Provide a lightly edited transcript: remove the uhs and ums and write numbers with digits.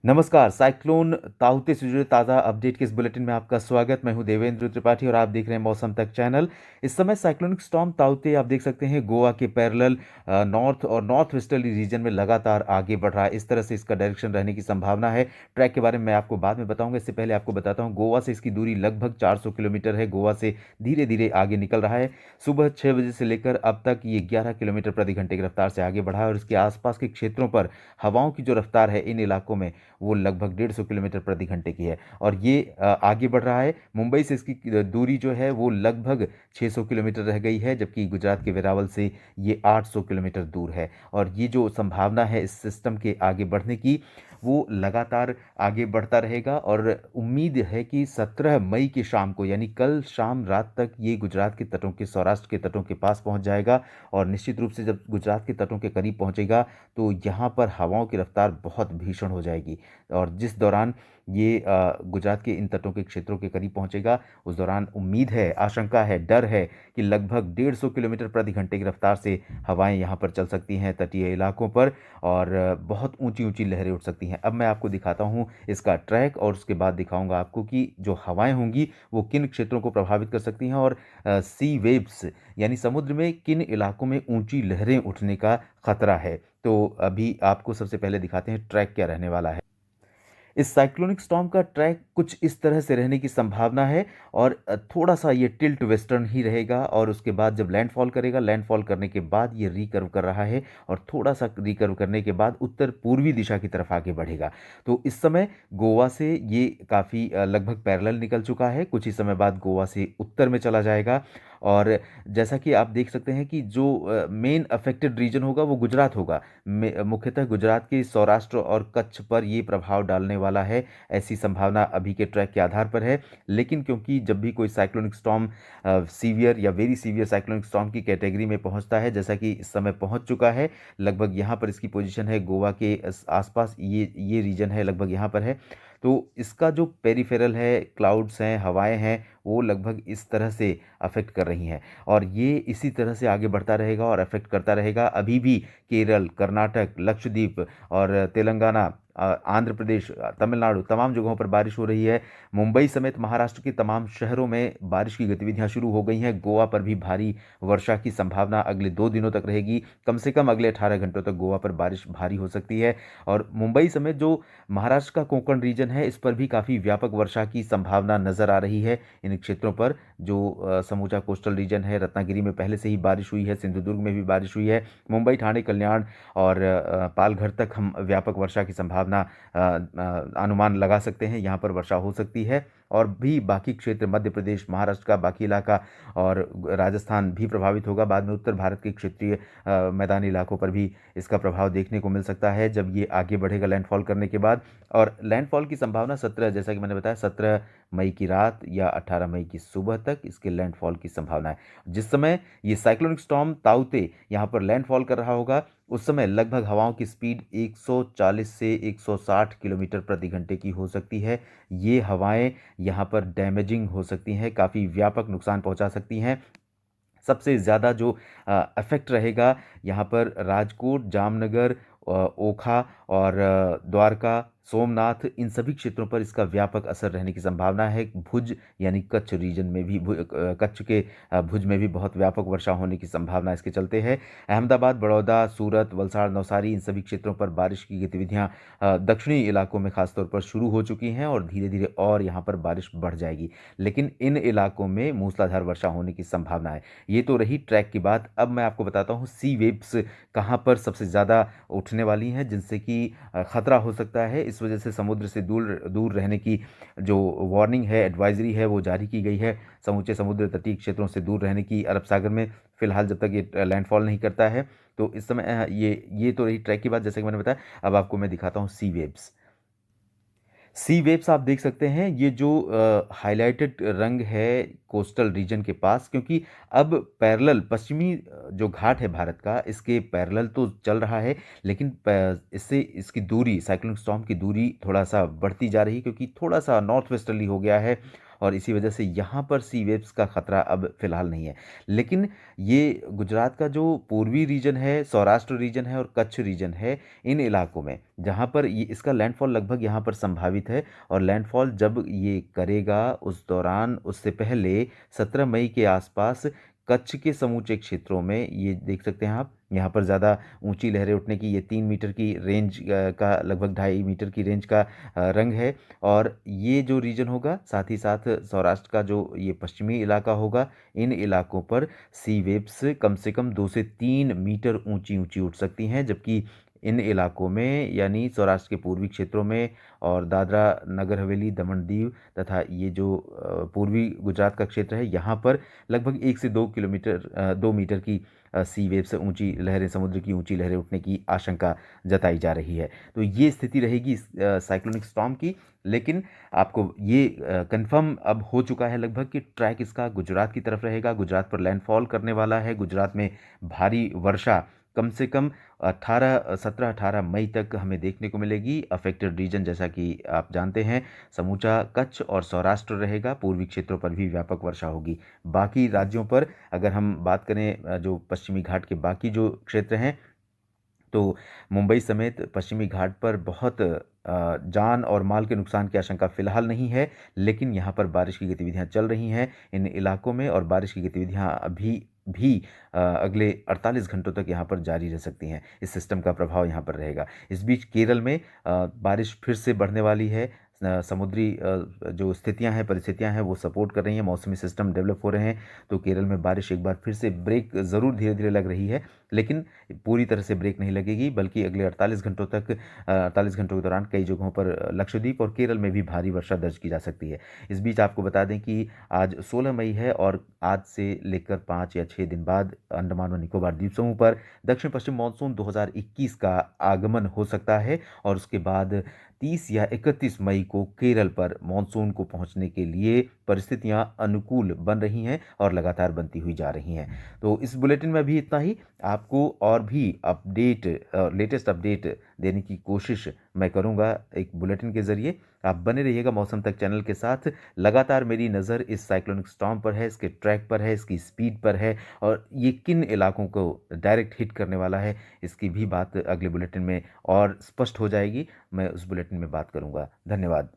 नमस्कार, साइक्लोन ताउते से जुड़े ताज़ा अपडेट के इस बुलेटिन में आपका स्वागत। मैं हूं देवेंद्र त्रिपाठी और आप देख रहे हैं मौसम तक चैनल। इस समय साइक्लोनिक स्टॉर्म ताउते आप देख सकते हैं गोवा के पैरेलल नॉर्थ और नॉर्थ वेस्टर्ली रीजन में लगातार आगे बढ़ रहा है। इस तरह से इसका डायरेक्शन रहने की संभावना है। ट्रैक के बारे में मैं आपको बाद में बताऊंगा, इससे पहले आपको बताता हूँ गोवा से इसकी दूरी लगभग 400 किलोमीटर है। गोवा से धीरे धीरे आगे निकल रहा है। सुबह 6 बजे से लेकर अब तक ये 11 किलोमीटर प्रति घंटे की रफ्तार से आगे बढ़ा है और इसके आसपास के क्षेत्रों पर हवाओं की जो रफ्तार है इन इलाकों में वो लगभग 150 किलोमीटर प्रति घंटे की है और ये आगे बढ़ रहा है। मुंबई से इसकी दूरी जो है वो लगभग 600 किलोमीटर रह गई है, जबकि गुजरात के वेरावल से ये 800 किलोमीटर दूर है। और ये जो संभावना है इस सिस्टम के आगे बढ़ने की, वो लगातार आगे बढ़ता रहेगा और उम्मीद है कि 17 मई की शाम को, यानी कल शाम रात तक ये गुजरात के तटों के, सौराष्ट्र के तटों के पास पहुंच जाएगा। और निश्चित रूप से जब गुजरात के तटों के करीब पहुंचेगा तो यहाँ पर हवाओं की रफ्तार बहुत भीषण हो जाएगी। और जिस दौरान ये गुजरात के इन तटों के क्षेत्रों के करीब पहुंचेगा, उस दौरान उम्मीद है, आशंका है, डर है कि लगभग 150 किलोमीटर प्रति घंटे की रफ्तार से हवाएं यहाँ पर चल सकती हैं तटीय इलाकों पर और बहुत ऊंची ऊंची लहरें उठ सकती हैं। अब मैं आपको दिखाता हूँ इसका ट्रैक और उसके बाद दिखाऊंगा आपको कि जो हवाएं होंगी वो किन क्षेत्रों को प्रभावित कर सकती हैं और सी वेव्स यानी समुद्र में किन इलाकों में ऊंची लहरें उठने का खतरा है। तो अभी आपको सबसे पहले दिखाते हैं ट्रैक क्या रहने वाला है। इस साइक्लोनिक स्टॉर्म का ट्रैक कुछ इस तरह से रहने की संभावना है और थोड़ा सा ये टिल्ट वेस्टर्न ही रहेगा और उसके बाद जब लैंडफॉल करेगा, लैंडफॉल करने के बाद ये रिकर्व कर रहा है और थोड़ा सा रिकर्व करने के बाद उत्तर पूर्वी दिशा की तरफ आगे बढ़ेगा। तो इस समय गोवा से ये काफ़ी लगभग पैरेलल निकल चुका है। कुछ ही समय बाद गोवा से उत्तर में चला जाएगा और जैसा कि आप देख सकते हैं कि जो मेन अफेक्टेड रीजन होगा वो गुजरात होगा। मुख्यतः गुजरात के सौराष्ट्र और कच्छ पर ये प्रभाव डालने वाला है, ऐसी संभावना अभी के ट्रैक के आधार पर है। लेकिन क्योंकि जब भी कोई साइक्लोनिक स्टॉर्म सीवियर या वेरी सीवियर साइक्लोनिक स्टॉर्म की कैटेगरी में पहुंचता है, जैसा कि इस समय पहुंच चुका है, लगभग यहाँ पर इसकी पोजीशन है गोवा के आसपास, ये रीजन है, लगभग यहाँ पर है। तो इसका जो पेरिफेरल है, क्लाउड्स हैं, हवाएं हैं, वो लगभग इस तरह से अफेक्ट कर रही हैं और ये इसी तरह से आगे बढ़ता रहेगा और अफेक्ट करता रहेगा। अभी भी केरल, कर्नाटक, लक्षद्वीप और तेलंगाना, आंध्र प्रदेश, तमिलनाडु, तमाम जगहों पर बारिश हो रही है। मुंबई समेत महाराष्ट्र के तमाम शहरों में बारिश की गतिविधियां शुरू हो गई हैं। गोवा पर भी भारी वर्षा की संभावना अगले 2 दिनों तक रहेगी। कम से कम अगले 18 घंटों तक गोवा पर बारिश भारी हो सकती है और मुंबई समेत जो महाराष्ट्र का कोंकण रीजन है, इस पर भी काफ़ी व्यापक वर्षा की संभावना नजर आ रही है। इन क्षेत्रों पर जो समूचा कोस्टल रीजन है, रत्नागिरी में पहले से ही बारिश हुई है, सिंधुदुर्ग में भी बारिश हुई है। मुंबई, ठाणे, कल्याण और पालघर तक हम व्यापक वर्षा की संभावना अनुमान लगा सकते हैं, यहाँ पर वर्षा हो सकती है। और भी बाकी क्षेत्र, मध्य प्रदेश, महाराष्ट्र का बाकी इलाका और राजस्थान भी प्रभावित होगा। बाद में उत्तर भारत के क्षेत्रीय मैदानी इलाकों पर भी इसका प्रभाव देखने को मिल सकता है जब ये आगे बढ़ेगा लैंडफॉल करने के बाद। और लैंडफॉल की संभावना 17, जैसा कि मैंने बताया, 17 मई की रात या 18 मई की सुबह तक इसके लैंडफॉल की संभावना है। जिस समय ये साइक्लोनिक स्टॉर्म ताउते यहाँ पर लैंडफॉल कर रहा होगा, उस समय लगभग हवाओं की स्पीड 140 से 160 किलोमीटर प्रति घंटे की हो सकती है। ये हवाएं यहाँ पर डैमेजिंग हो सकती हैं, काफ़ी व्यापक नुकसान पहुंचा सकती हैं। सबसे ज़्यादा जो इफ़ेक्ट रहेगा यहाँ पर राजकोट, जामनगर, ओखा और द्वारका, सोमनाथ, इन सभी क्षेत्रों पर इसका व्यापक असर रहने की संभावना है। भुज यानी कच्छ रीजन में भी, कच्छ के भुज में भी बहुत व्यापक वर्षा होने की संभावना इसके चलते है। अहमदाबाद, बड़ौदा, सूरत, वलसाड़, नवसारी, इन सभी क्षेत्रों पर बारिश की गतिविधियां दक्षिणी इलाकों में खासतौर पर शुरू हो चुकी हैं और धीरे धीरे और यहाँ पर बारिश बढ़ जाएगी। लेकिन इन इलाकों में मूसलाधार वर्षा होने की संभावना है। ये तो रही ट्रैक की बात। अब मैं आपको बताता हूँ सी वेव्स कहाँ पर सबसे ज़्यादा उठने वाली हैं, जिनसे कि खतरा हो सकता है। इस वजह से समुद्र से दूर दूर रहने की जो वार्निंग है, एडवाइजरी है, वो जारी की गई है। समूचे समुद्र तटीय क्षेत्रों से दूर रहने की अरब सागर में फिलहाल, जब तक ये लैंडफॉल नहीं करता है। तो इस समय ये तो रही ट्रैक की बात, जैसे कि मैंने बताया। अब आपको मैं दिखाता हूँ सी वेव्स। सी वेव्स आप देख सकते हैं, ये जो हाइलाइटेड रंग है कोस्टल रीजन के पास, क्योंकि अब पैरेलल पश्चिमी जो घाट है भारत का, इसके पैरेलल तो चल रहा है, लेकिन इससे इसकी दूरी, साइक्लोनिक स्टॉर्म की दूरी थोड़ा सा बढ़ती जा रही है, क्योंकि थोड़ा सा नॉर्थ वेस्टर्ली हो गया है और इसी वजह से यहाँ पर सी वेव्स का खतरा अब फिलहाल नहीं है। लेकिन ये गुजरात का जो पूर्वी रीजन है, सौराष्ट्र रीजन है और कच्छ रीजन है, इन इलाकों में जहाँ पर ये इसका लैंडफॉल लगभग यहाँ पर संभावित है, और लैंडफॉल जब ये करेगा उस दौरान, उससे पहले 17 मई के आसपास कच्छ के समूचे क्षेत्रों में, ये देख सकते हैं आप, यहाँ पर ज़्यादा ऊंची लहरें उठने की, ये 3 मीटर की रेंज का, लगभग 2.5 मीटर की रेंज का रंग है। और ये जो रीजन होगा, साथ ही साथ सौराष्ट्र का जो ये पश्चिमी इलाका होगा, इन इलाकों पर सी वेव्स कम से कम 2 से 3 मीटर ऊंची ऊंची उठ सकती हैं, जबकि इन इलाकों में यानी सौराष्ट्र के पूर्वी क्षेत्रों में और दादरा नगर हवेली, दमन दीव तथा ये जो पूर्वी गुजरात का क्षेत्र है, यहाँ पर लगभग 1 से 2 किलोमीटर 2 मीटर की सी वेव से ऊंची लहरें, समुद्र की ऊंची लहरें उठने की आशंका जताई जा रही है। तो ये स्थिति रहेगी साइक्लोनिक स्टॉर्म की। लेकिन आपको ये कंफर्म अब हो चुका है लगभग कि ट्रैक इसका गुजरात की तरफ रहेगा, गुजरात पर लैंडफॉल करने वाला है। गुजरात में भारी वर्षा कम से कम 17-18 मई तक हमें देखने को मिलेगी। अफेक्टेड रीजन जैसा कि आप जानते हैं, समूचा कच्छ और सौराष्ट्र रहेगा, पूर्वी क्षेत्रों पर भी व्यापक वर्षा होगी। बाकी राज्यों पर अगर हम बात करें, जो पश्चिमी घाट के बाकी जो क्षेत्र हैं, तो मुंबई समेत पश्चिमी घाट पर बहुत जान और माल के नुकसान की आशंका फिलहाल नहीं है, लेकिन यहाँ पर बारिश की गतिविधियाँ चल रही हैं इन इलाकों में, और बारिश की गतिविधियाँ अभी भी अगले 48 घंटों तक यहाँ पर जारी रह सकती हैं। इस सिस्टम का प्रभाव यहाँ पर रहेगा। इस बीच केरल में बारिश फिर से बढ़ने वाली है। समुद्री जो स्थितियां हैं, परिस्थितियां हैं, वो सपोर्ट कर रही हैं, मौसमी सिस्टम डेवलप हो रहे हैं, तो केरल में बारिश एक बार फिर से ब्रेक ज़रूर धीरे धीरे लग रही है, लेकिन पूरी तरह से ब्रेक नहीं लगेगी, बल्कि अगले 48 घंटों तक 48 घंटों के दौरान कई जगहों पर लक्षद्वीप और केरल में भी भारी वर्षा दर्ज की जा सकती है। इस बीच आपको बता दें कि आज 16 मई है, और आज से लेकर 5 या 6 दिन बाद अंडमान व निकोबार द्वीप समूह पर दक्षिण पश्चिम मानसून 2021 का आगमन हो सकता है, और उसके बाद 30 या 31 मई को केरल पर मानसून को पहुंचने के लिए परिस्थितियां अनुकूल बन रही हैं और लगातार बनती हुई जा रही हैं। तो इस बुलेटिन में भी इतना ही। आपको और भी अपडेट, लेटेस्ट अपडेट देने की कोशिश मैं करूंगा एक बुलेटिन के ज़रिए। आप बने रहिएगा मौसम तक चैनल के साथ। लगातार मेरी नज़र इस साइक्लोनिक स्टॉर्म पर है, इसके ट्रैक पर है, इसकी स्पीड पर है, और ये किन इलाकों को डायरेक्ट हिट करने वाला है, इसकी भी बात अगले बुलेटिन में और स्पष्ट हो जाएगी। मैं उस बुलेटिन में बात करूंगा। धन्यवाद।